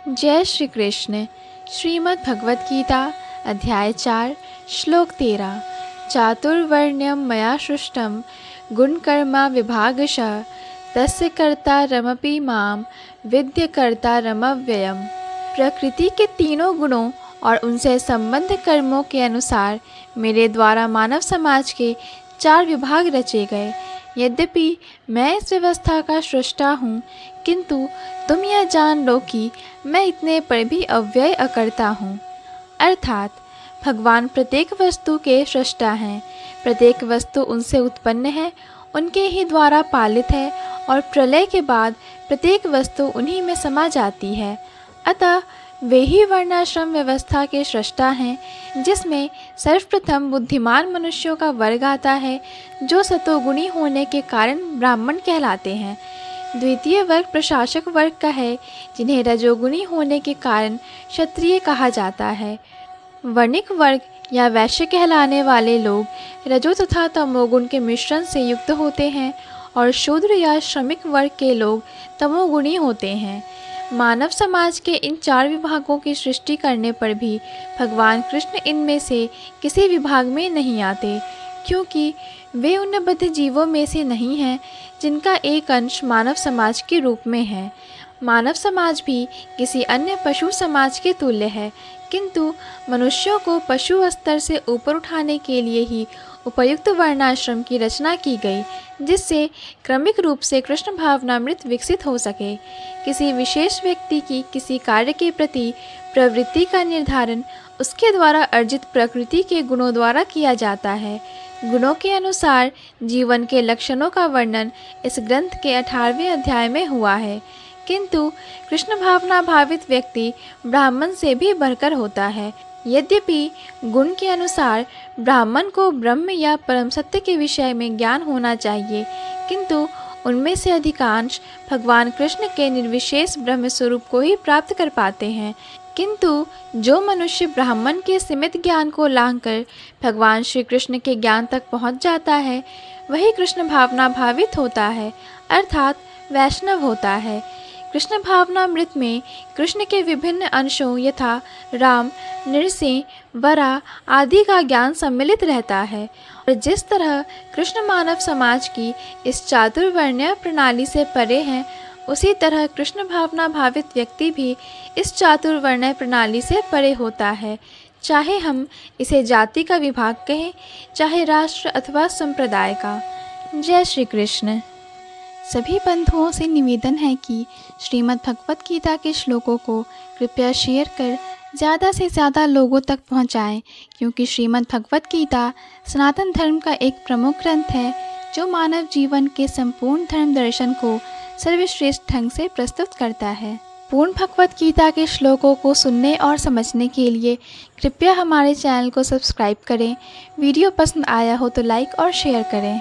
जय श्री कृष्ण। श्रीमद् भगवत गीता अध्याय 4 श्लोक 13। चातुर्वर्ण्यं मया सृष्टं गुणकर्मा विभागशः तस्य कर्तारमपि मां विद्य कर्तारमव्ययम्। प्रकृति के तीनों गुणों और उनसे संबद्ध कर्मों के अनुसार मेरे द्वारा मानव समाज के 4 विभाग रचे गए। यद्यपि मैं इस व्यवस्था का सृष्टा हूँ, किंतु तुम यह जान लो कि मैं इतने पर भी अव्यय अकर्ता हूँ। अर्थात भगवान प्रत्येक वस्तु के सृष्टा हैं। प्रत्येक वस्तु उनसे उत्पन्न है, उनके ही द्वारा पालित है और प्रलय के बाद प्रत्येक वस्तु उन्हीं में समा जाती है। अतः वे ही वर्णाश्रम व्यवस्था के सृष्टा हैं, जिसमें सर्वप्रथम बुद्धिमान मनुष्यों का वर्ग आता है, जो सतोगुणी होने के कारण ब्राह्मण कहलाते हैं। द्वितीय वर्ग प्रशासक वर्ग का है, जिन्हें रजोगुणी होने के कारण क्षत्रिय कहा जाता है। वर्णिक वर्ग या वैश्य कहलाने वाले लोग रजो तथा तमोगुण के मिश्रण से युक्त होते हैं और शूद्र या श्रमिक वर्ग के लोग तमोगुणी होते हैं। मानव समाज के इन 4 विभागों की सृष्टि करने पर भी भगवान कृष्ण इनमें से किसी विभाग में नहीं आते, क्योंकि वे उन बद्ध जीवों में से नहीं हैं जिनका एक अंश मानव समाज के रूप में है। मानव समाज भी किसी अन्य पशु समाज के तुल्य है, किंतु मनुष्यों को पशु स्तर से ऊपर उठाने के लिए ही उपयुक्त वर्णाश्रम की रचना की गई, जिससे क्रमिक रूप से कृष्ण भावनामृत विकसित हो सके। किसी विशेष व्यक्ति की किसी कार्य के प्रति प्रवृत्ति का निर्धारण उसके द्वारा अर्जित प्रकृति के गुणों द्वारा किया जाता है। गुणों के अनुसार जीवन के लक्षणों का वर्णन इस ग्रंथ के 18वें अध्याय में हुआ है, किंतु कृष्ण भावना भावित व्यक्ति ब्राह्मण से भी बढ़कर होता है। यद्यपि गुण के अनुसार ब्राह्मण को ब्रह्म या परम सत्य के विषय में ज्ञान होना चाहिए, किंतु उनमें से अधिकांश भगवान कृष्ण के निर्विशेष ब्रह्म स्वरूप को ही प्राप्त कर पाते हैं। किंतु जो मनुष्य ब्राह्मण के सीमित ज्ञान को लांघकर भगवान श्री कृष्ण के ज्ञान तक पहुंच जाता है, वही कृष्ण भावना भावित होता है, अर्थात वैष्णव होता है। कृष्ण भावनामृत में कृष्ण के विभिन्न अंशों यथा राम, नृसिंह, वरा आदि का ज्ञान सम्मिलित रहता है। और जिस तरह कृष्ण मानव समाज की इस चातुर्वर्ण्य प्रणाली से परे हैं, उसी तरह कृष्ण भावना भावित व्यक्ति भी इस चातुर्वर्ण्य प्रणाली से परे होता है। चाहे हम इसे जाति का विभाग कहें, चाहे राष्ट्र अथवा संप्रदाय का। जय श्री कृष्ण। सभी बंधुओं से निवेदन है कि श्रीमद् भगवत गीता के श्लोकों को कृपया शेयर कर ज़्यादा से ज़्यादा लोगों तक पहुंचाएं, क्योंकि श्रीमद् भगवत गीता सनातन धर्म का एक प्रमुख ग्रंथ है, जो मानव जीवन के संपूर्ण धर्म दर्शन को सर्वश्रेष्ठ ढंग से प्रस्तुत करता है। पूर्ण भगवत गीता के श्लोकों को सुनने और समझने के लिए कृपया हमारे चैनल को सब्सक्राइब करें। वीडियो पसंद आया हो तो लाइक और शेयर करें।